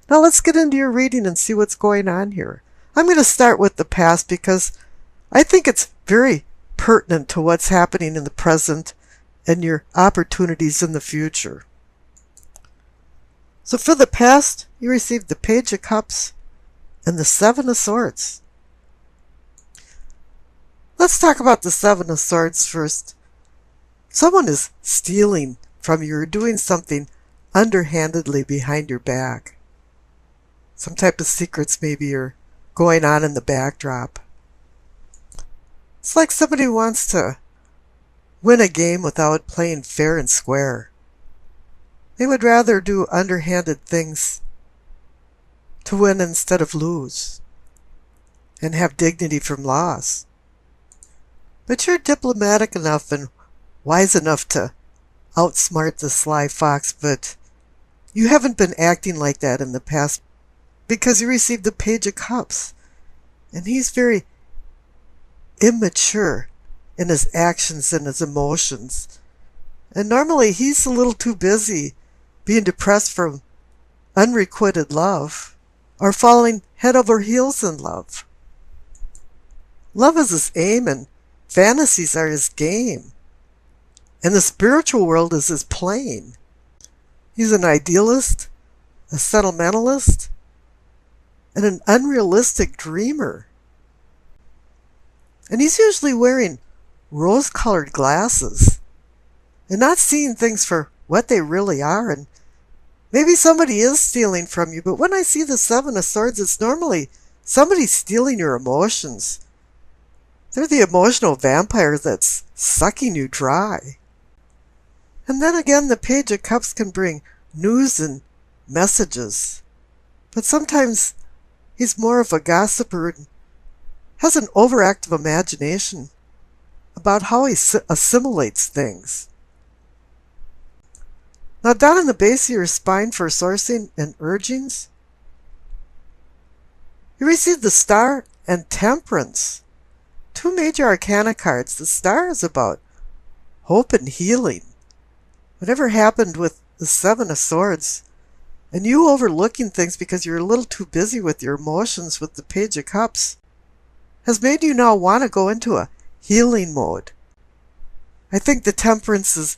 Now let's get into your reading and see what's going on here. I'm going to start with the past because I think it's very pertinent to what's happening in the present and your opportunities in the future. So for the past, you received the Page of Cups and the Seven of Swords. Let's talk about the Seven of Swords first. Someone is stealing from you or doing something underhandedly behind your back. Some type of secrets maybe are going on in the backdrop. It's like somebody wants to win a game without playing fair and square. They would rather do underhanded things to win instead of lose and have dignity from loss. But you're diplomatic enough and wise enough to outsmart the sly fox, but you haven't been acting like that in the past because you received the Page of Cups. And he's very immature in his actions and his emotions. And normally he's a little too busy being depressed from unrequited love or falling head over heels in love. Love is his aim and fantasies are his game. And the spiritual world is his plane. He's an idealist, a sentimentalist, and an unrealistic dreamer. And he's usually wearing rose-colored glasses and not seeing things for what they really are. And maybe somebody is stealing from you, but when I see the Seven of Swords, it's normally somebody stealing your emotions. They're the emotional vampire that's sucking you dry. And then again, the Page of Cups can bring news and messages. But sometimes he's more of a gossiper and has an overactive imagination about how he assimilates things. Now down in the base of your spine for sourcing and urgings, you receive the Star and Temperance. Two major arcana cards. The Star is about hope and healing. Whatever happened with the Seven of Swords, and you overlooking things because you're a little too busy with your emotions with the Page of Cups, has made you now want to go into a healing mode. I think the Temperance has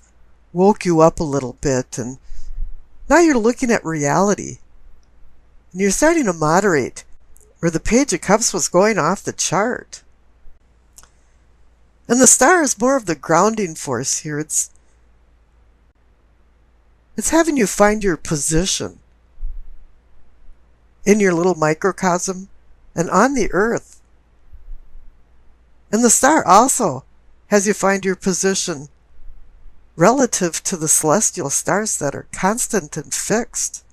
woke you up a little bit, and now you're looking at reality. And you're starting to moderate, where the Page of Cups was going off the chart. And the Star is more of the grounding force here. It's having you find your position in your little microcosm and on the earth. And the Star also has you find your position relative to the celestial stars that are constant and fixed.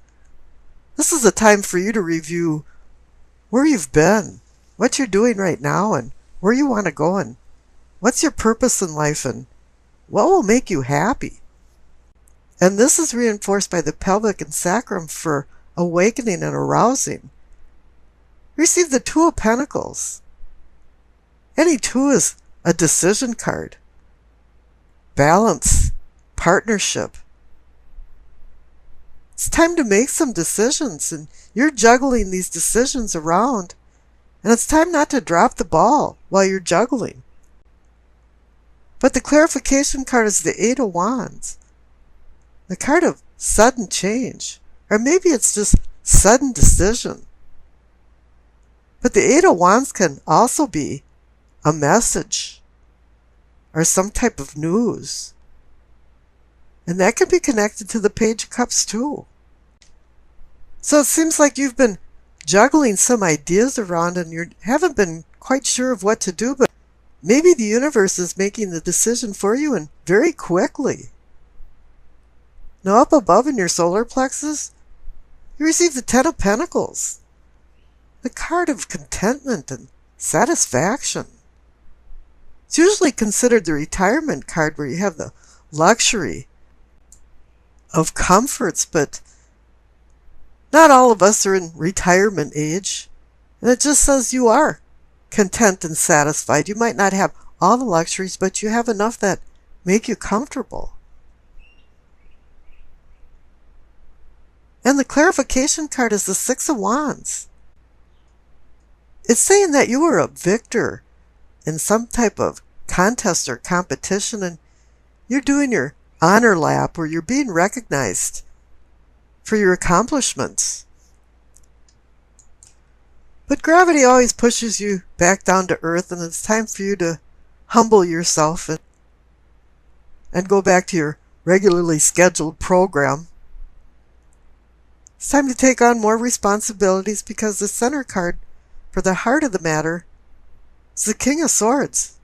This is a time for you to review where you've been, what you're doing right now, and where you want to go, and what's your purpose in life, and what will make you happy. And this is reinforced by the pelvic and sacrum for awakening and arousing. Receive the Two of Pentacles. Any two is a decision card. Balance, partnership. It's time to make some decisions, and you're juggling these decisions around, and it's time not to drop the ball while you're juggling. But the clarification card is the Eight of Wands. The card of sudden change, or maybe it's just sudden decision. But the Eight of Wands can also be a message or some type of news. And that can be connected to the Page of Cups too. So it seems like you've been juggling some ideas around and you haven't been quite sure of what to do, but maybe the universe is making the decision for you, and very quickly. Now up above in your solar plexus, you receive the Ten of Pentacles, the card of contentment and satisfaction. It's usually considered the retirement card where you have the luxury of comforts, but not all of us are in retirement age, and it just says you are content and satisfied. You might not have all the luxuries, but you have enough that make you comfortable. And the clarification card is the Six of Wands. It's saying that you were a victor in some type of contest or competition, and you're doing your honor lap where you're being recognized for your accomplishments. But gravity always pushes you back down to earth, and it's time for you to humble yourself and go back to your regularly scheduled program. It's time to take on more responsibilities, because the center card for the heart of the matter is the King of Swords.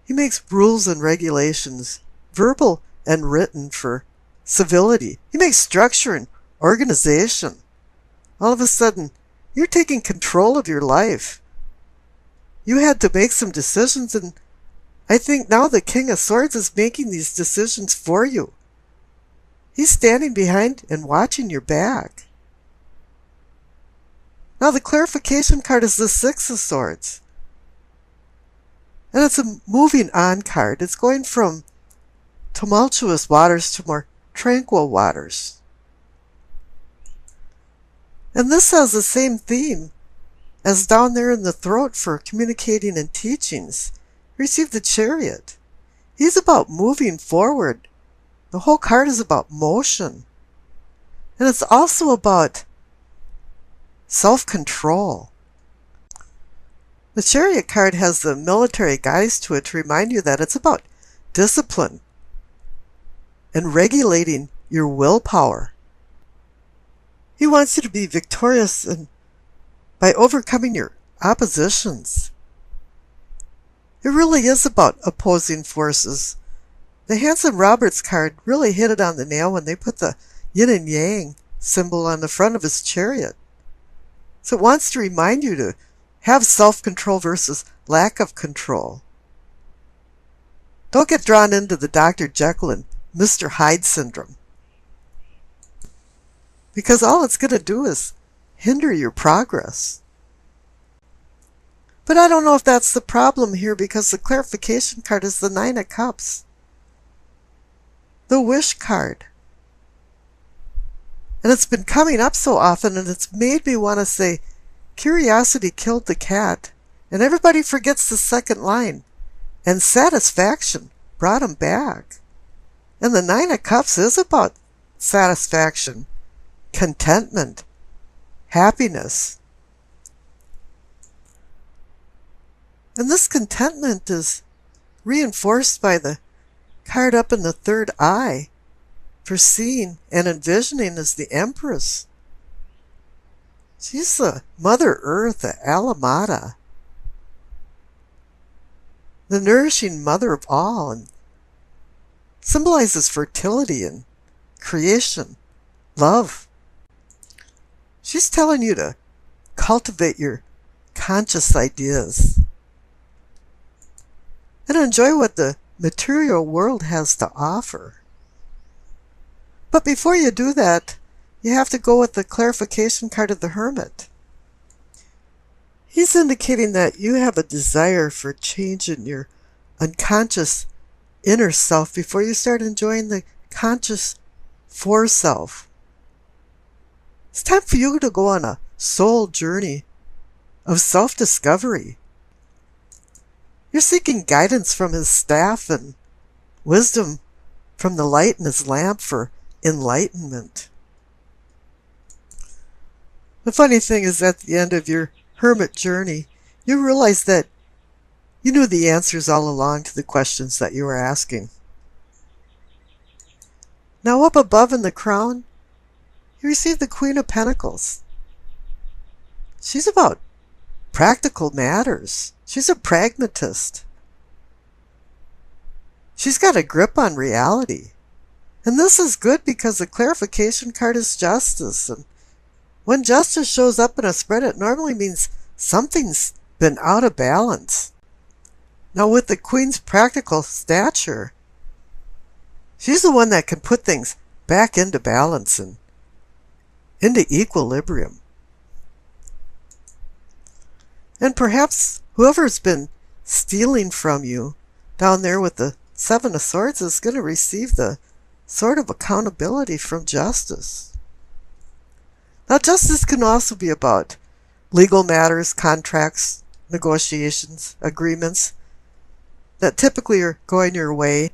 He makes rules and regulations, verbal and written, for civility. He makes structure and organization. All of a sudden, you're taking control of your life. You had to make some decisions, and I think now the King of Swords is making these decisions for you. He's standing behind and watching your back. Now the clarification card is the Six of Swords. And it's a moving on card. It's going from tumultuous waters to more tranquil waters. And this has the same theme as down there in the throat for communicating and teachings. Receive the Chariot. He's about moving forward. The whole card is about motion. And it's also about self-control. The Chariot card has the military guise to it to remind you that it's about discipline and regulating your willpower. He wants you to be victorious and by overcoming your oppositions. It really is about opposing forces. The Hanson Roberts card really hit it on the nail when they put the yin and yang symbol on the front of his chariot. So it wants to remind you to have self-control versus lack of control. Don't get drawn into the Dr. Jekyll and Mr. Hyde syndrome, because all it's going to do is hinder your progress. But I don't know if that's the problem here, because the clarification card is the Nine of Cups, the wish card. And it's been coming up so often, and it's made me want to say, curiosity killed the cat, and everybody forgets the second line, and satisfaction brought him back. And the Nine of Cups is about satisfaction, contentment, happiness. And this contentment is reinforced by the card up in the third eye for seeing and envisioning as the Empress. She's the Mother Earth, the Alamata, the nourishing mother of all, and symbolizes fertility and creation, love. She's telling you to cultivate your conscious ideas and enjoy what the material world has to offer. But before you do that, you have to go with the clarification card of the Hermit. He's indicating that you have a desire for change in your unconscious inner self before you start enjoying the conscious foreself. It's time for you to go on a soul journey of self-discovery. You're seeking guidance from his staff and wisdom from the light in his lamp for enlightenment. The funny thing is, at the end of your hermit journey, you realize that you knew the answers all along to the questions that you were asking. Now up above in the crown, you receive the Queen of Pentacles. She's about practical matters. She's a pragmatist. She's got a grip on reality. And this is good because the clarification card is justice. And when justice shows up in a spread, it normally means something's been out of balance. Now with the Queen's practical stature, she's the one that can put things back into balance and into equilibrium. And perhaps whoever's been stealing from you down there with the Seven of Swords is going to receive the sword of accountability from justice. Now, justice can also be about legal matters, contracts, negotiations, agreements that typically are going your way.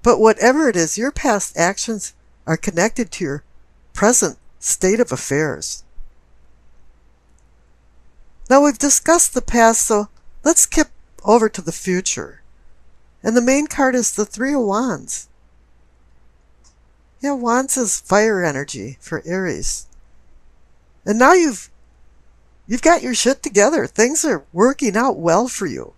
But whatever it is, your past actions are connected to your present state of affairs. Now, we've discussed the past, so let's skip over to the future. And the main card is the Three of Wands. Yeah, Wands is fire energy for Aries. And now you've got your shit together. Things are working out well for you.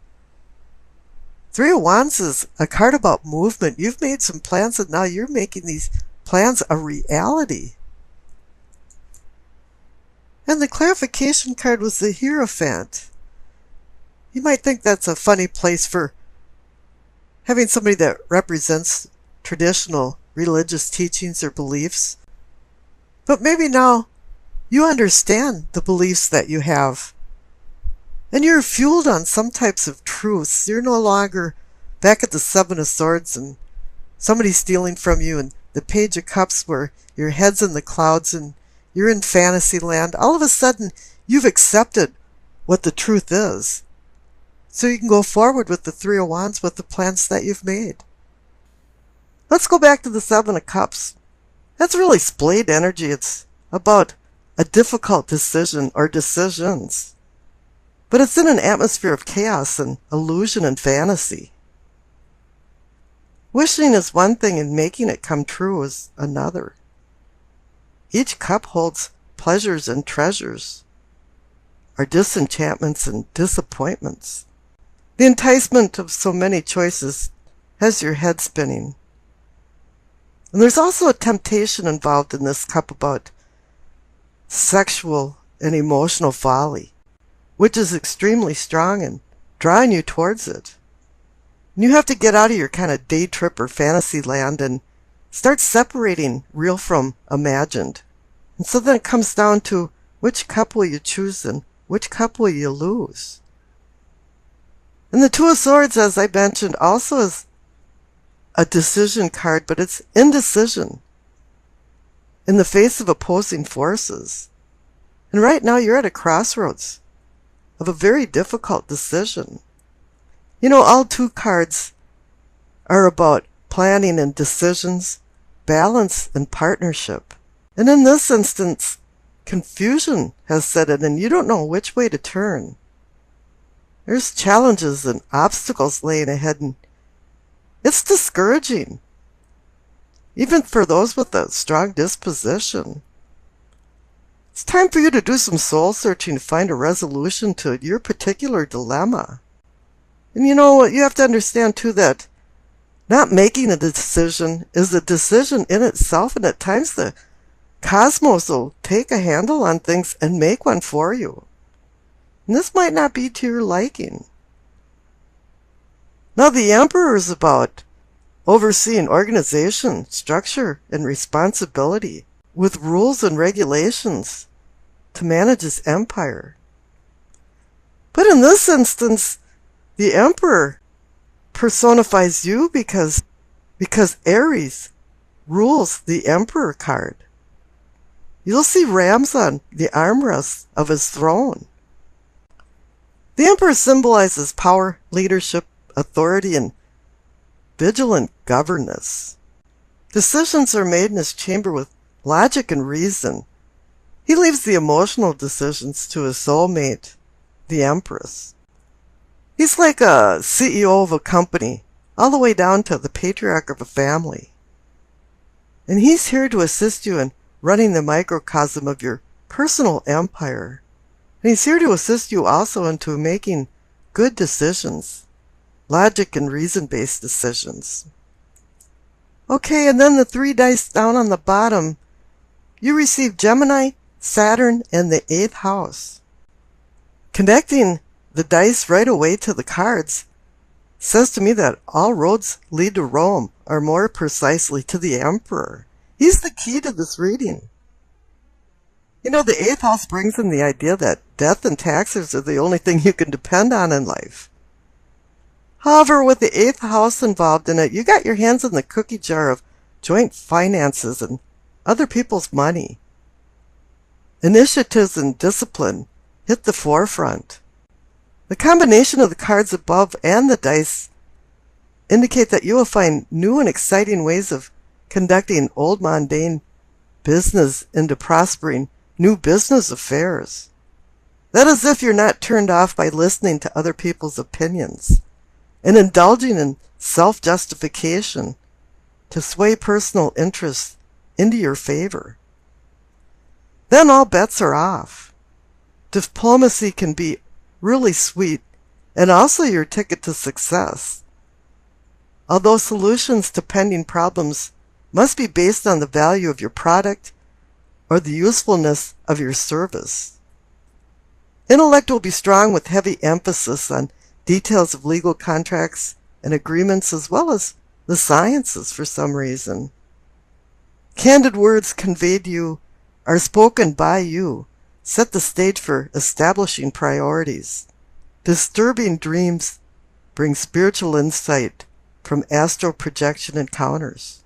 Three of Wands is a card about movement. You've made some plans and now you're making these plans a reality. And the clarification card was the Hierophant. You might think that's a funny place for having somebody that represents traditional religious teachings or beliefs. But maybe now you understand the beliefs that you have. And you're fueled on some types of truths. You're no longer back at the Seven of Swords and somebody's stealing from you, and the Page of Cups where your head's in the clouds and you're in fantasy land. All of a sudden, you've accepted what the truth is. So you can go forward with the Three of Wands with the plans that you've made. Let's go back to the Seven of Cups. That's really splayed energy. It's about a difficult decision or decisions. But it's in an atmosphere of chaos and illusion and fantasy. Wishing is one thing and making it come true is another. Each cup holds pleasures and treasures, or disenchantments and disappointments. The enticement of so many choices has your head spinning. And there's also a temptation involved in this cup about sexual and emotional folly, which is extremely strong and drawing you towards it. And you have to get out of your kind of day trip or fantasy land and start separating real from imagined. And so then it comes down to which cup will you choose and which cup will you lose. And the Two of Swords, as I mentioned, also is a decision card, but it's indecision in the face of opposing forces. And right now you're at a crossroads of a very difficult decision. You know, all two cards are about planning and decisions, balance and partnership. And in this instance, confusion has set in and you don't know which way to turn. There's challenges and obstacles laying ahead, and it's discouraging, even for those with a strong disposition. It's time for you to do some soul searching to find a resolution to your particular dilemma. And you know what, you have to understand too that not making a decision is a decision in itself, and at times the cosmos will take a handle on things and make one for you. And this might not be to your liking. Now the Emperor is about overseeing organization, structure, and responsibility with rules and regulations to manage his empire. But in this instance, the Emperor personifies you because Aries rules the Emperor card. You'll see rams on the armrests of his throne. The Emperor symbolizes power, leadership, authority, and vigilant governance. Decisions are made in his chamber with logic and reason. He leaves the emotional decisions to his soulmate, the Empress. He's like a CEO of a company, all the way down to the patriarch of a family. And he's here to assist you in running the microcosm of your personal empire. And he's here to assist you also into making good decisions, logic and reason-based decisions. Okay, and then the 3 dice down on the bottom, you receive Gemini, Saturn, and the 8th house. Connecting the dice right away to the cards says to me that all roads lead to Rome, or more precisely to the Emperor. He's the key to this reading. You know, the 8th house brings in the idea that death and taxes are the only thing you can depend on in life. However, with the 8th house involved in it, you got your hands in the cookie jar of joint finances and other people's money. Initiatives and discipline hit the forefront. The combination of the cards above and the dice indicate that you will find new and exciting ways of conducting old mundane business into prospering new business affairs. That is if you're not turned off by listening to other people's opinions and indulging in self-justification to sway personal interests into your favor. Then all bets are off. Diplomacy can be really sweet and also your ticket to success. Although solutions to pending problems must be based on the value of your product or the usefulness of your service. Intellect will be strong with heavy emphasis on details of legal contracts and agreements as well as the sciences for some reason. Candid words conveyed to you are spoken by you, set the stage for establishing priorities. Disturbing dreams bring spiritual insight from astral projection encounters.